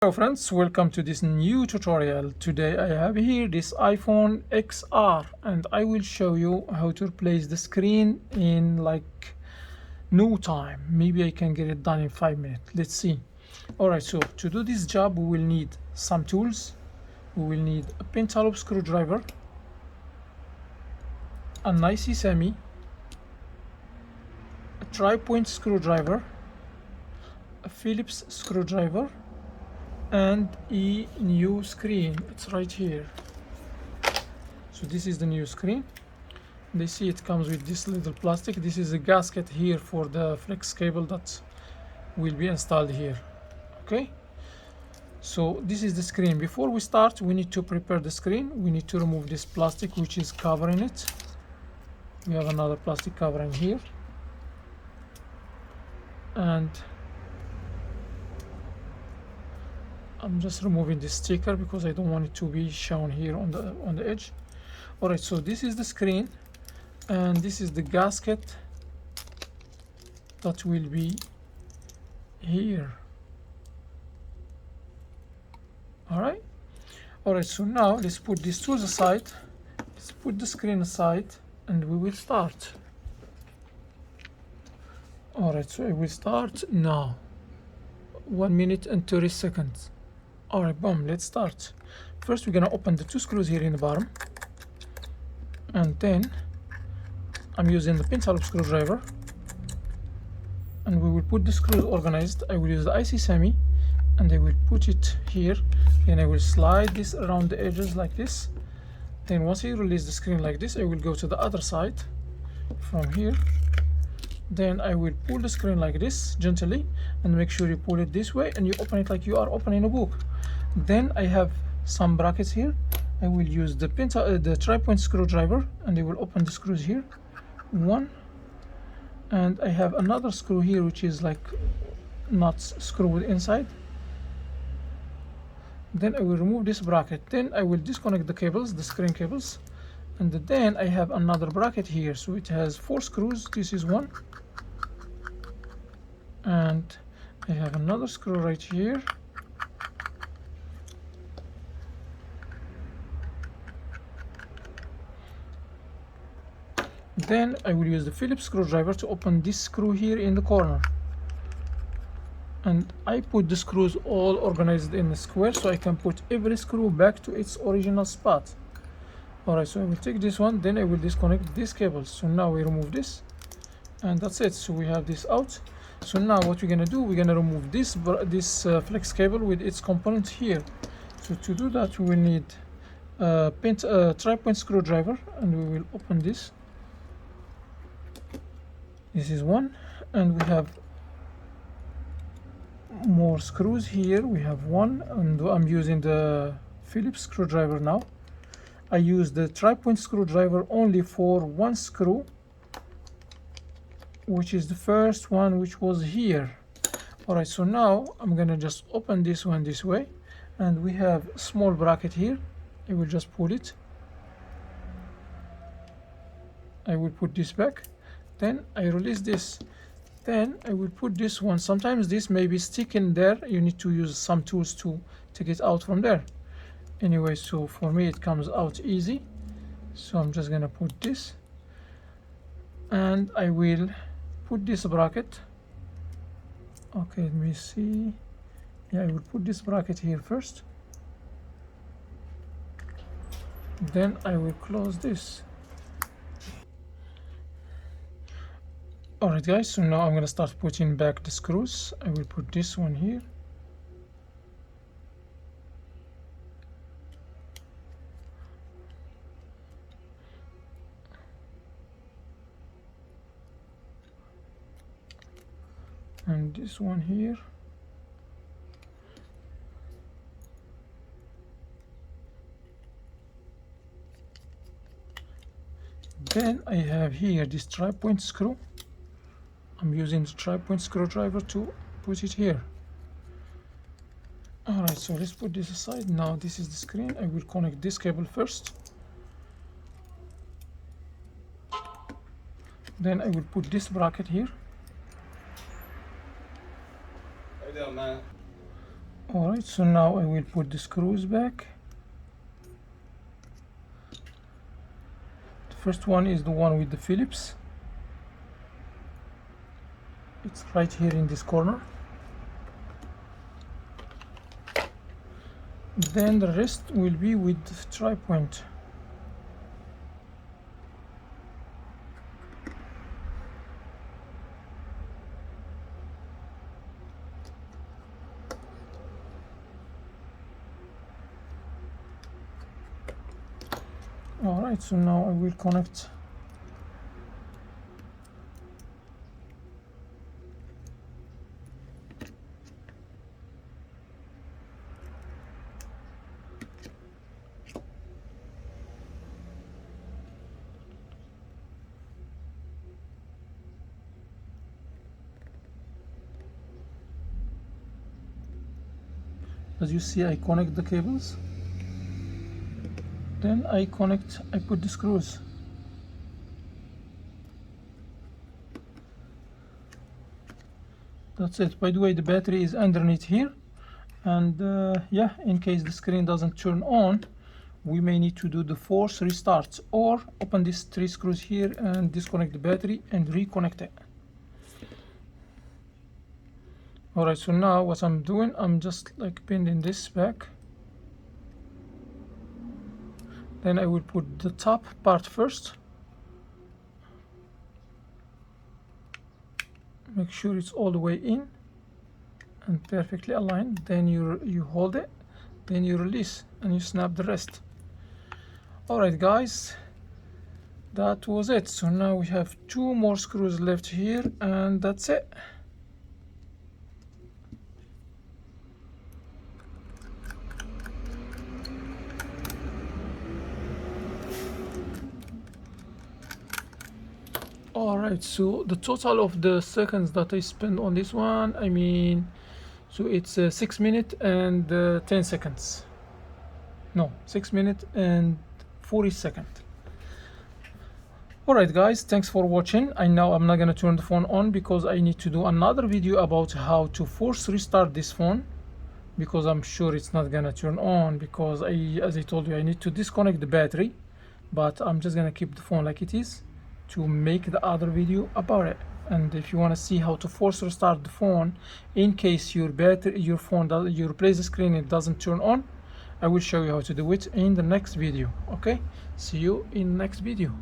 Hello friends, welcome to this new tutorial. Today I have here this iPhone XR and I will show you how to replace the screen in like no time. Maybe I can get it done in 5 minutes. Let's see. Alright, so to do this job we will need some tools. We will need a pentalobe screwdriver, a nice semi, a tri-point screwdriver, a Phillips screwdriver, and a new screen. It's right here. So this is the new screen. They see it comes with this little plastic. This is a gasket here for the flex cable that will be installed here. Okay, so this is the screen. Before we start, we need to prepare the screen. We need to remove this plastic which is covering it. We have another plastic covering here, and I'm just removing this sticker because I don't want it to be shown here on the edge. Alright, so this is the screen and this is the gasket that will be here. Alright, so now let's put these tools aside, let's put the screen aside, and we will start. Alright, so I will start now. 1 minute and 30 seconds. Alright, boom, let's start. First we're gonna open the two screws here in the bottom, and then I'm using the pentalobe screwdriver and we will put the screws organized. I will use the IC semi and I will put it here, then I will slide this around the edges like this. Then once I release the screen like this, I will go to the other side from here. Then I will pull the screen like this gently, and make sure you pull it this way and you open it like you are opening a book. Then I have some brackets here. I will use the tri-point screwdriver and I will open the screws here. One, and I have another screw here which is like nuts screwed inside. Then I will remove this bracket. Then I will disconnect the cables, the screen cables, and then I have another bracket here. So it has 4 screws. This is one, and I have another screw right here. Then I will use the Phillips screwdriver to open this screw here in the corner, and I put the screws all organized in a square so I can put every screw back to its original spot. Alright, so I will take this one, then I will disconnect these cables. So now we remove this, and that's it. So we have this out. So now what we're gonna do, we're gonna remove this flex cable with its components here. So to do that we will need a tri-point screwdriver, and we will open this. This is one, and we have more screws here. We have one, and I'm using the Phillips screwdriver now. I use the tri-point screwdriver only for one screw, which is the first one, which was here. Alright, so now I'm gonna just open this one this way, and we have a small bracket here. I will just pull it. I will put this back, then I release this, then I will put this one. Sometimes this may be sticking there, you need to use some tools to take it out from there. Anyway, so for me it comes out easy, so I'm just gonna put this, and I will put this bracket. Okay, let me see. Yeah, I will put this bracket here first, then I will close this. Alright guys, so now I'm gonna start putting back the screws. I will put this one here, and this one here. Then I have here this tri-point screw. I'm using the tri-point screwdriver to put it here. Alright, so let's put this aside. Now this is the screen. I will connect this cable first. Then I will put this bracket here. How you doing, man? Alright, so now I will put the screws back. The first one is the one with the Phillips. It's right here in this corner. Then the rest will be with the tri-point. Alright, so now I will connect as you see. I connect the cables, then I put the screws. That's it. By the way, the battery is underneath here, and yeah, in case the screen doesn't turn on, we may need to do the force restart, or open these 3 screws here and disconnect the battery and reconnect it. Alright, so now what I'm doing, I'm just like bending this back. Then I will put the top part first. Make sure it's all the way in and perfectly aligned. Then you hold it, then you release and you snap the rest. Alright guys, that was it. So now we have 2 more screws left here, and that's it. Alright, so the total of the seconds that I spent on this one, I mean, so it's 6 minutes and 10 seconds. No, 6 minutes and 40 seconds. Alright guys, thanks for watching. I know I'm not gonna turn the phone on because I need to do another video about how to force restart this phone, because I'm sure it's not gonna turn on, because as I told you, I need to disconnect the battery. But I'm just gonna keep the phone like it is to make the other video about it. And if you want to see how to force restart the phone in case your phone you replace the screen, it doesn't turn on, I will show you how to do it in the next video. Okay, see you in the next video.